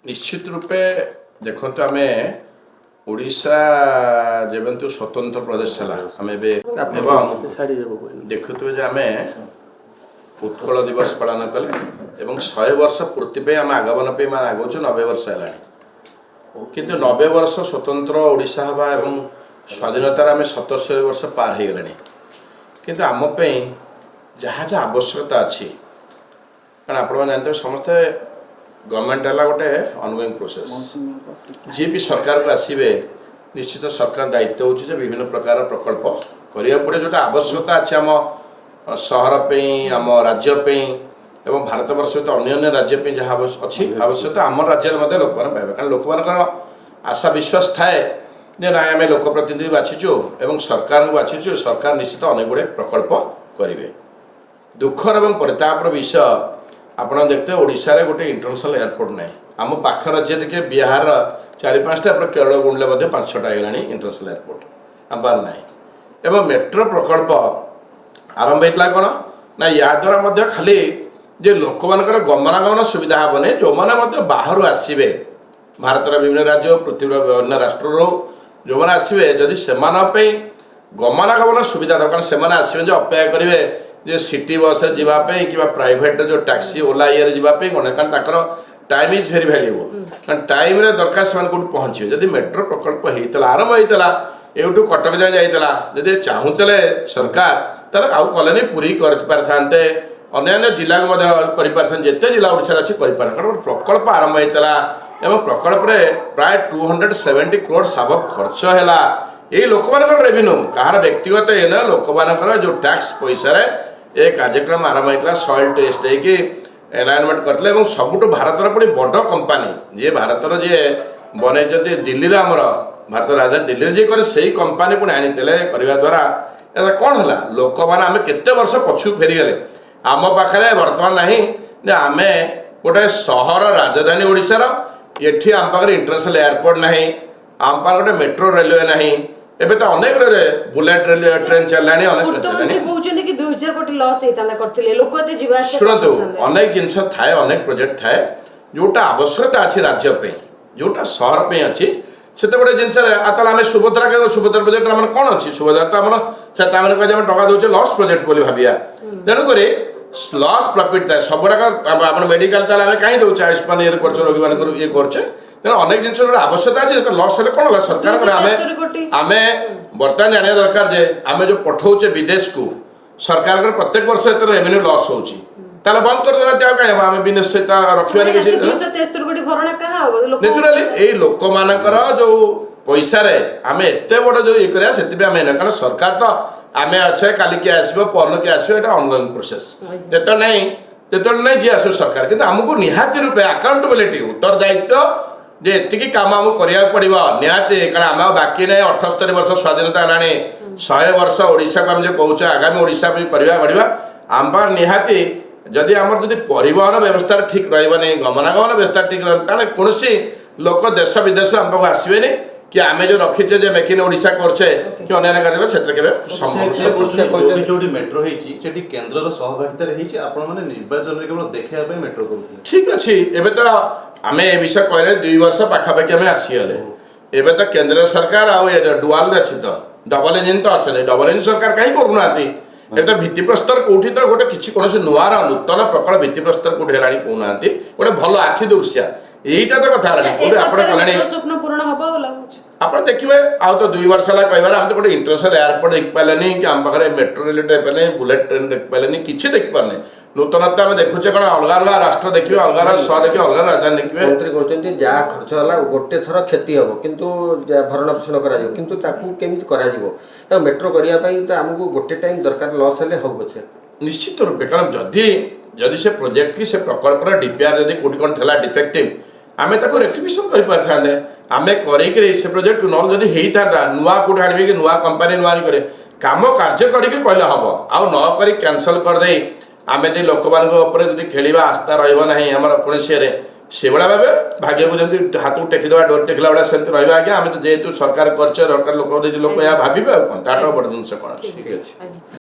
निश्चित रूपे देखो आम ओडिशा जेबंतु स्वतंत्र प्रदेश है आम देखुए आम उत्कल दिवस पालन कले 100 वर्ष पूर्ति आम आगमन पे आगो 90 वर्ष है किंतु 90 वर्ष स्वतंत्र ओडिशा हवा एवं स्वाधीनतार आम 70 वर्ष पार हो गले किंतु आम जहाँ जहाँ आवश्यकता अच्छी कारण आप जानते समस्ते गवर्नमेंट है गोटे ऑनगोइंग प्रोसेस जी भी सरकार को आसवे निश्चित सरकार दायित्व हो विभिन्न प्रकार प्रकल्प करिया पड़े जोटा आवश्यकता अच्छे आम सहर पे आम राज्य पे एवं भारत वर्ष तो अन्य राज्य पे जहाँ अच्छी आवश्यकता आम राज्य लोक मैंने पाइबे कारण लोक मान आशा विश्वास थाए जे ना आम लोकप्रतिनिधि बाछीचु एवं सरकार को बाछीचु सरकार निश्चित अनेक गुड़े प्रकल्प करेंगे दुखर एवं परितापर विषय आप देखते ओडिशा रे गोटे इंटरनेशनल एयरपोर्ट ना आम पाख राज्य देखिए बिहार 4-5टा केरल गुणले 5-6टा है इंटरनेशनल एयरपोर्ट आम ना एवं मेट्रो प्रकल्प आरंभ होता कौन ना या द्वारा खाली जे लोक मान गमनागमन सुविधा हेनी जो मैंने बाहर आसवे भारतर विभिन्न राज्य पृथ्वी अन्य राष्ट्र जो मैंने आसवे जदि से गमनागमन सुविधा दरकार से आसवे जो अपेक्षा करेंगे जे सिटी बस जावाई कि प्राइवेट जो टैक्सी ओला ये जावाई कौन कारण टाइम इज भेरी भैल्यूएबल कारण टाइम दरकार से पहुँचे जदि मेट्रो प्रकल्प होता आरंभ होता एवं कटक जाए जाता जदि चाहूले सरकार तर आउ कले पूरी करते अन्य जिला को जिते जिला ओडिशा अच्छी कारण प्रकल्प आरंभ होता एवं प्रकल्प प्राय 270 करोड़ साब खर्च है यही लोक मान रेवेन्यू कहार व्यक्तिगत ये ना लोक मान जो टैक्स पैसा ये कार्यक्रम आरंभ होता सॉइल टेस्ट होगी एलाइनमेंट करते सबुठ भारतर पुणी बड़ कंपानी जी भारतर जी बन दिल्ली आमर भारत राजधानी दिल्ली जी करे से कंपानी पुणी आनी करने द्वारा कौन है लोक मैंने आम केते वर्ष पछू फेरीगले आम पाखे बर्तमान ना आम गोटे सहर राजधानी ओडिशार एठी आम पाखे इंटरनेशनल एयरपोर्ट ना आम पाखे गोटे मेट्रो रेलवे ना एबे तो अनेक बुलेट रेलवे ट्रेन चलानी शुणु अनेक जिनस थाए अनेक प्रोजेक्ट थाए जोटा आवश्यकता अच्छी राज्य पे जोटा सहर पे अच्छी से गोटे जिनस आम सुभद्रा के सुभद्रा प्रोजेक्ट आम कौन अच्छी सुभद्रा तो आम कह टका दौचे लॉस प्रोजेक्ट बोली भाविया तेणुक लॉस प्रॉफिट थाए सब मेडिकल आम कहीं दौचे आयुष्मान ये रोगी मान ये करचे तेना अनेक जिन आवश्यकता अच्छे लॉस है कौन सरकार आम बर्तमान जाना दरकार जे आम जो पठाऊे विदेश को सरकार प्रत्येक वर्ष रेवेन्यू लॉस होची बंद कर आम बिजनेस रखा नेचुराली यही लोक मानकर जो पैसा आम एत बड़ जो ये करा से कारण सरकार तो आम अच्छे काली किए आसो परन किए आसो ये ऑनगोइंग प्रोसेस जो नहीं जी आस सरकार किंतु आमको निहाती रूपे अकाउंटेबिलिटी उत्तरदायित्व जे एतिकी काम आमको करिया पड़िबो निहाती कारण आम बाकी नहीं 78 वर्ष स्वाधीनता है 100 वर्ष ओडिशा को आम जो कहूँ आगामी ओडिशा भी करवा पड़ा आम पार निहाती जदि आम जदि परिवहन व्यवस्था ठीक रही गमनागमन व्यवस्था ठीक रही कौन लोक देश विदेश आम पाक आसबे कि आम जो रखीचे जे मेक इन ओडिशा करछे कि अन्य कार्य जो मेट्रो होती केन्द्र सहभागिता आपण माने निर्वाचन रे केवल देखा मेट्रो कर ठीक अच्छे एबे तो आम ए विषय कहले 2 वर्ष पाखापाखि आम आसीगले एबे तो केंद्र सरकार डुआल अच्छी तो डबल इंजिन तो अच्छे डबल इंजिन सरकार कहीं करूना तो भित्तिप्रस्तर कौटी तो गोटे किसी कौन नुआर नूतन प्रकल्प भित्तिप्रस्तर कौटी है कहूना गोटे भल आखि दुर्सिया यहीटा तो कथा आप देखिए आउ तो 2 वर्ष है कह आम तो गोटे इंटरनेशनल एयरपोर्ट देख पारे कि आम पाखे मेट्रो रेल देख पारे बुलेट ट्रेन देख पारे किसी देख पारे नूतनता आम देखुचे कौन अलग अलग राष्ट्र देखिए अलग अलग शहर देखिए अलग राजधानी देखिए मंत्री कहते जहाँ खर्च है गोटे थर क्षति हम किंतु भरण पोषण कर मेट्रो करने तो आमको गोटे टाइम दरकार लॉस है हो पछे निश्चित रूपे कारण जदि से प्रोजेक्ट की से प्रकल्प डीपीआर जदि कौटी कौन था डिफेक्टिव आम रेक्टिफिकेशन कर पारे आम कर प्रोजेक्ट न जदि होता नुआ कौट आने कि नुआ कंपानी नुआ करे काम कार्य करके कहले हम आउ न कर कैंसल करदे आम यदि लोक मान खेल आस्था रहा आम कौन से भाया भाग्य को जमी हाथ को टेकीदा डोर टेकला भाया से रहा आज्ञा आम तो जेहेतु सरकार कर लोक लोक भावे कौन ताठ बड़ जिन कौन